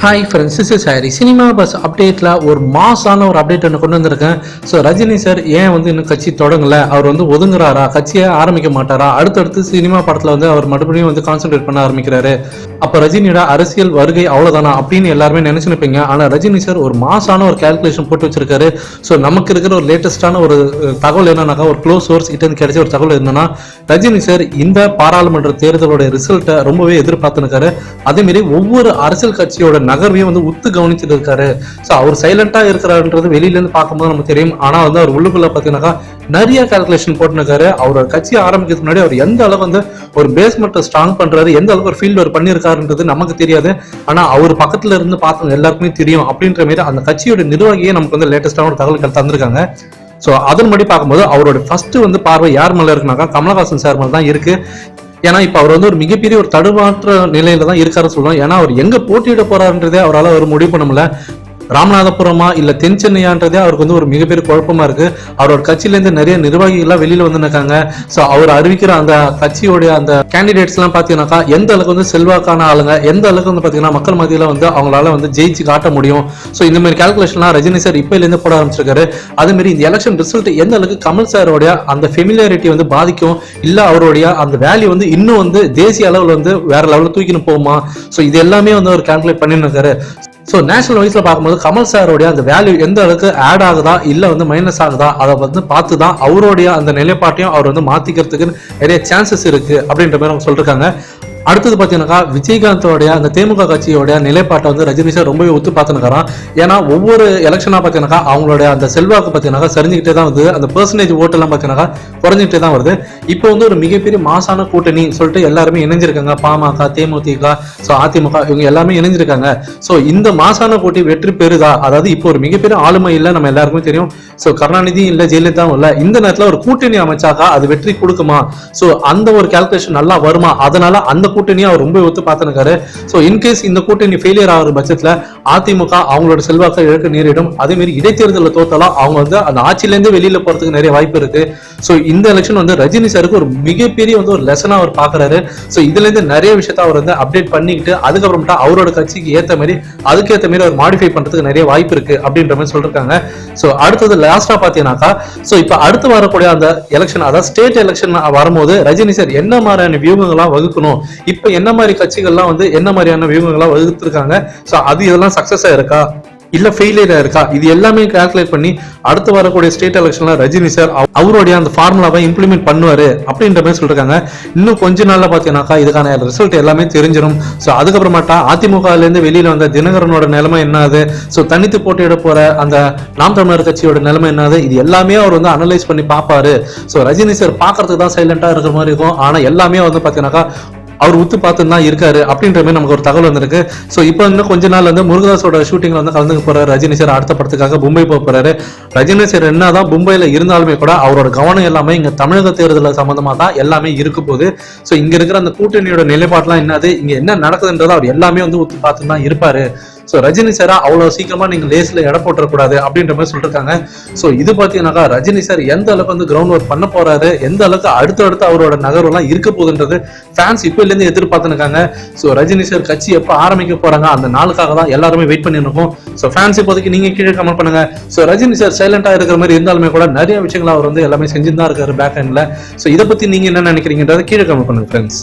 Hi friends, this is Harry. Cinema bus அப்டேட்டில் ஒரு மாசான ஒரு அப்டேட் ஒன்று கொண்டு வந்திருக்கேன். ஸோ ரஜினி சார் ஏன் இன்னும் கட்சி தொடங்கலை, அவர் ஒதுங்குறாரா, கட்சியை ஆரம்பிக்க மாட்டாரா, அடுத்தடுத்து சினிமா படத்தில் அவர் மறுபடியும் கான்சென்ட்ரேட் பண்ண ஆரம்பிக்கிறாரு. அப்போ ரஜினியோட அரசியல் வருகை அவ்வளோதானா அப்படின்னு எல்லாருமே நினைச்சுருப்பீங்க. ஆனால் ரஜினி சார் ஒரு மாசான ஒரு கால்குலேஷன் போட்டு வச்சிருக்காரு. ஸோ நமக்கு இருக்கிற ஒரு லேட்டஸ்டான ஒரு தகவல் என்னன்னாக்கா, ஒரு க்ளோஸ் சோர்ஸ் கிட்ட இருந்து கிடைச்ச ஒரு தகவல் என்னன்னா, ரஜினி சார் இந்த பாராளுமன்ற தேர்தலோட ரிசல்ட்டை ரொம்பவே எதிர்பார்த்துருக்காரு. அதேமாரி ஒவ்வொரு அரசியல் கட்சியோட நகர்வையும் உத்து கவனிச்சுட்டு இருக்காரு. ஸோ அவர் சைலண்டா இருக்கிறாருன்றது வெளியில இருந்து பார்க்கும்போது நமக்கு தெரியும். ஆனா அவர் உள்ளுக்குள்ள பாத்தீங்கன்னாக்கா நிறைய கால்குலேஷன் போட்டுருக்காரு. அவரோட கட்சி ஆரம்பிக்கிறதுக்கு முன்னாடி அவர் எந்த அளவுக்கு ஒரு பேஸ்மெண்ட்டை ஸ்ட்ராங் பண்றாரு, எந்த அளவுக்கு ஒரு ஃபீல்டு அவர் பண்ணியிருக்காருன்றது நமக்கு தெரியாது. ஆனா அவர் பக்கத்துல இருந்து பார்த்தவங்க எல்லாருக்குமே தெரியும். அப்படின்ற மாதிரி அந்த கட்சியோட நிர்வாகியே நமக்கு லேட்டஸ்டான ஒரு தகவல்கள் தந்திருக்காங்க. ஸோ அதன்படி பார்க்கும்போது அவரோட ஃபர்ஸ்ட் பார்வை யார் மேல இருக்குனாக்கா, கமலஹாசன் சார் மேல தான் இருக்கு. ஏன்னா இப்ப அவர் ஒரு மிகப்பெரிய ஒரு தடுமாற்ற நிலையில தான் இருக்காரு சொல்றோம். ஏன்னா அவர் எங்க போட்டியிட போறாருன்றதே அவரால் ஒரு முடிவு பண்ண முடியல. ராமநாதபுரமா இல்ல தென் சென்னையான்றதே அவருக்கு ஒரு மிகப்பெரிய குழப்பமா இருக்கு. அவரோட கட்சியில இருந்து நிறைய நிர்வாகிகள் வெளியில இருக்காங்க. சோ அவர் அறிவிக்கிற அந்த கட்சியோட அந்த கேண்டிடேட்ஸ் எல்லாம் பாத்தீங்கன்னாக்கா எந்த அளவுக்கு செல்வாக்கான ஆளுங்க, எந்த அளவுக்கு பாத்தீங்கன்னா மக்கள் மத்தியில அவங்களால ஜெயிச்சு காட்ட முடியும். சோ இந்த மாதிரி கால்குலேஷன்லாம் ரஜினி சார் இப்ப இருந்து போட ஆரம்பிச்சிருக்காரு. அதே மாதிரி இந்த எலெக்ஷன் ரிசல்ட் எந்த அளவுக்கு கமல் சாரோட அந்த ஃபெமிலியாரிட்டி பாதிக்கும், இல்ல அவருடைய அந்த வேல்யூ இன்னும் தேசிய அளவுல வேற லெவலில் தூக்கின்னு போகுமா. சோ இது எல்லாமே அவர் கால்குலேட் பண்ணிட்டு இருக்காரு. ஸோ நேஷனல் வைஸ்ல பார்க்கும்போது கமல் சாரோடைய அந்த வேல்யூ எந்த அளவுக்கு ஆட் ஆகுதா இல்ல மைனஸ் ஆகுதா அதை பார்த்து தான் அவருடைய அந்த நிலைப்பாட்டையும் அவர் மாத்திக்கிறதுக்கு நிறைய சான்சஸ் இருக்கு அப்படின்ற மாதிரி அவங்க சொல்லிருக்காங்க. அடுத்தது பாத்தீங்கன்னாக்கா விஜயகாந்தோடைய அந்த தேமுக கட்சியோட நிலைப்பாட்டை ரஜினி சார் ரொம்பவே ஒத்து பார்த்துருக்காராம். ஏன்னா ஒவ்வொரு எலெக்ஷனா பாத்தீங்கன்னாக்கா அவங்களுடைய அந்த செல்வாக்கு பாத்தீங்கன்னா சரிஞ்சுக்கிட்டே தான் வருது. அந்த பெர்சன்டேஜ் ஓட்டு எல்லாம் பாத்தீங்கன்னா குறைஞ்சிக்கிட்டே தான் வருது. இப்போ ஒரு மிகப்பெரிய மாசான கூட்டணி சொல்லிட்டு எல்லாருமே இணைஞ்சிருக்காங்க. பாமக, தேமுதிக, அதிமுக இவங்க எல்லாமே இணைஞ்சிருக்காங்க. சோ இந்த மாசான கூட்டி வெற்றி பெறுதா, அதாவது இப்போ ஒரு மிகப்பெரிய ஆளுமை இல்ல, நம்ம எல்லாருக்குமே தெரியும். சோ கருணாநிதி இல்ல, ஜெயலலிதா இல்ல, இந்த நேரத்துல ஒரு கூட்டணி அமைச்சாக்கா அது வெற்றி கொடுக்குமா, சோ அந்த ஒரு கால்குலேஷன் நல்லா வருமா, அதனால அந்த கூட்டணியை அவர் ரொம்ப ஒத்து பார்த்துருக்காரு. சோ இன்கேஸ் இந்த கூட்டணி ஃபெயிலியர் ஆகிற பட்சத்துல அதிமுக அவங்களோட செல்வாக்கை இழக்க நேரிடும். அதே மாதிரி இடைத்தேர்தலில் தோத்தாலும் அவங்க அந்த ஆட்சியில இருந்து வெளியில போறதுக்கு நிறைய வாய்ப்பு இருக்கு. சோ இந்த எலெக்ஷன் ரஜினி சாருக்கு ஒரு மிகப்பெரிய ஒரு லெசனா அவர் பாக்குறாரு. சோ இதுல இருந்து நிறைய விஷயத்த அவர் அப்டேட் பண்ணிக்கிட்டு அதுக்கப்புறமேட்டா அவரோட கட்சிக்கு ஏத்த மாதிரி அதுக்கேற்ற மாதிரி அவர் மாடிஃபை பண்றதுக்கு நிறைய வாய்ப்பு இருக்கு அப்படின்ற மாதிரி சொல்லிருக்காங்க. சோ அடுத்தது லாஸ்டா பாத்தீங்கன்னாக்கா, சோ இப்ப அடுத்து வரக்கூடிய அந்த எலெக்ஷன், அதாவது ஸ்டேட் எலெக்ஷன் வரும்போது ரஜினி சார் என்ன மாதிரியான வியூகங்கள்லாம் வகுக்கணும், இப்ப என்ன மாதிரி கட்சிகள்லாம் என்ன மாதிரியான வியூகங்கள்லாம் வகுத்திருக்காங்க, சோ அது இதெல்லாம் சக்சஸா இருக்கா இல்ல ஃபெயிலியரா இருக்கா, இது எல்லாமே கால்குலேட் பண்ணி அடுத்து வரக்கூடிய ஸ்டேட் எலெக்ஷன்ல ரஜினி சார் அவருடைய அந்த ஃபார்முலாவை இம்ப்ளிமெண்ட் பண்ணுவாரு அப்படின்ற மாதிரி சொல்லிருக்காங்க. இன்னும் கொஞ்ச நாள்ல பாத்தீங்கன்னாக்கா இதுக்கான ரிசல்ட் எல்லாமே தெரிஞ்சிடும். சோ அதுக்கப்புறமாட்டா அதிமுக இருந்து வெளியில வந்த தினகரனோட நிலைமை என்னது, சோ தனித்து போட்டியிட போற அந்த நாம் தமிழர் கட்சியோட நிலைமை என்னது, இது எல்லாமே அவர் அனலைஸ் பண்ணி பாப்பாரு. சோ ரஜினி சார் பாக்குறதுக்கு தான் சைலண்டா இருக்கிற மாதிரி இருக்கும். ஆனா எல்லாமே பாத்தீங்கன்னாக்கா அவர் உத்து பார்த்து தான் இருக்காரு அப்படின்ற மாதிரி நமக்கு ஒரு தகவல் வந்திருக்கு. சோ இப்போ இன்னும் கொஞ்ச நாள் முருகதாஸோட ஷூட்டிங்ல கலந்துக்க போறாரு ரஜினி சார். அடுத்த படத்துக்காக மும்பை போக போறாரு. ரஜினி சார் என்னதான் மும்பைல இருந்தாலுமே கூட அவரோட கவனம் எல்லாமே இங்க தமிழக தேர்தல் சம்பந்தமா தான் எல்லாமே இருக்க போகுது. சோ இங்க இருக்கிற அந்த கூட்டணியோட நிலைப்பாடுலாம் என்னது, இங்க என்ன நடக்குதுன்றதை அவர் எல்லாமே உத்து பார்த்து தான் இருப்பாரு. சோ ரஜினி சாரா அவ்வளவு சீக்கிரமா நீங்க லேஸ்ல எடை போட்டக்கூடாது அப்படின்ற மாதிரி சொல்லிருக்காங்க. சோ இது பாத்தீங்கன்னாக்கா ரஜினி சார் எந்த அளவுக்கு கிரவுண்ட் ஒர்க் பண்ண போறாரு, எந்த அளவுக்கு அடுத்தடுத்து அவரோட நகர்வு எல்லாம் இருக்க போகுதுன்றது ஃபேன்ஸ் இப்ப இருந்து எதிர்பார்த்துருக்காங்க. சோ ரஜினி சார் கட்சி எப்ப ஆரம்பிக்க போறாங்க அந்த நாளுக்காக தான் எல்லாருமே வெயிட் பண்ணி இருக்கோம். சோ ஃபேன்ஸ் இப்போதைக்கு நீங்க கீழே கமெண்ட் பண்ணுங்க. சோ ரஜினி சார் சைலண்டா இருக்கிற மாதிரி இருந்தாலுமே கூட நிறைய விஷயங்கள் அவர் எல்லாமே செஞ்சுதான் இருக்காரு பேக் ஹேண்ட்ல. சோ இதை பத்தி நீங்க என்ன நினைக்கிறீங்கன்றத கீழே கமெண்ட் பண்ணுங்க ஃப்ரெண்ட்ஸ்.